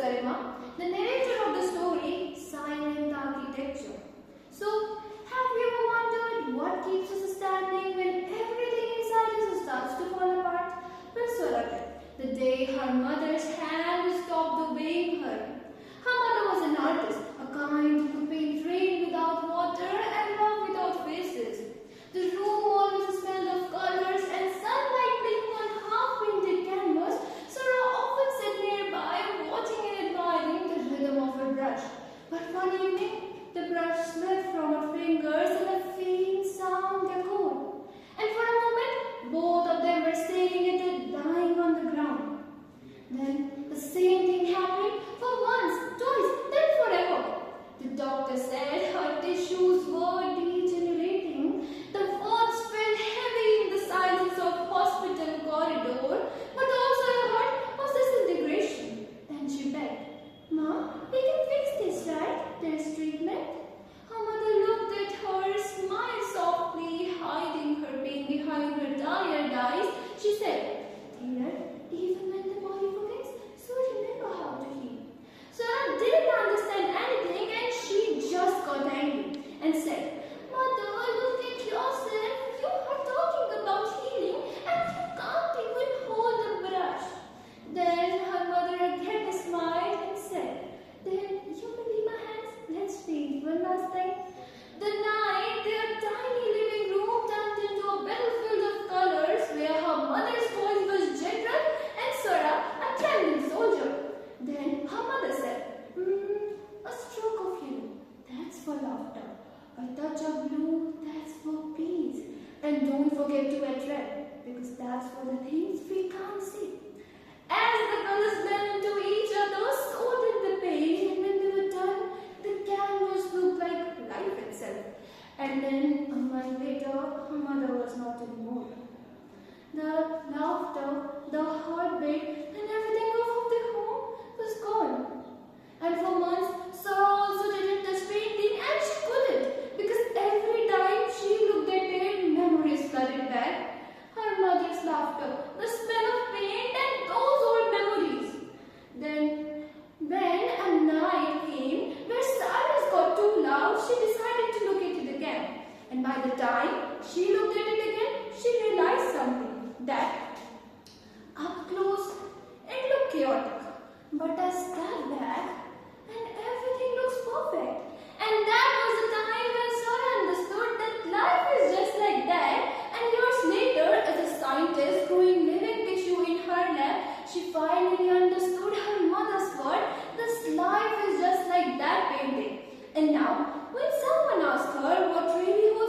Garima, the narrator of the story Silent Architecture. So, have you ever wondered what keeps us standing when everything inside us starts to fall apart? Well, Swara, the day her mother's hand stopped obeying her. Her mother was an artist, a kind who could paint rain without water and love without faces. The room always smelled of colors and sunlight playing on half-painted canvas. Sarah often sat nearby, watching and admiring the rhythm of her brush. But one evening, the brush slipped from her fingers and a faint sound echoed. And for a moment, both of them were staring at it, lying on the ground. Then the same thing happened for once, twice, then forever. The doctor said her tissues were degenerating. The words felt heavy in the silence of hospital corridor, but also her heart was disintegration. Then she begged, "Ma, we can fix this, right? There's treatment." Her mother looked at her, smiled softly, hiding her pain behind her tired eyes. She said, "Dear, even when the body forgets, so remember how to heal." Sarah didn't understand anything and she just got angry and said, "Mother, look at yourself. You are talking about healing and you can't even hold a brush." Then her mother again smiled and said, "Then you may be my hands. Let's paint one last time." The night, their tiny living room turned into a battlefield of colors where her mother's voice was general and Sarah a trembling soldier. Then her mother said, "A stroke of yellow, that's for laughter. A touch of blue, that's for peace. And don't forget to add red, because that's for the things we can't see." As the colors blended into each other, so did the paint, and when they were done, the canvas looked like life itself. And then, a month later, her mother was not anymore. The laughter, the heartbeat, and everything of the home was gone. And for months, Sarah also didn't touch painting, and she couldn't, because every time she looked at it, memories flooded back. Her mother's laughter, the smell of paint, and those old memories. Then, when a night came where silence got too loud, she decided to look at it again. And by the time she looked at it again, she realized something, that up close, it looked chaotic. But I stepped back, and everything looks perfect. And that was the time when Sarah understood that life is just like that. And years later, as a scientist growing living tissue in her lab, she finally understood her mother's word, this life is just like that painting. And now, when someone asked her what really was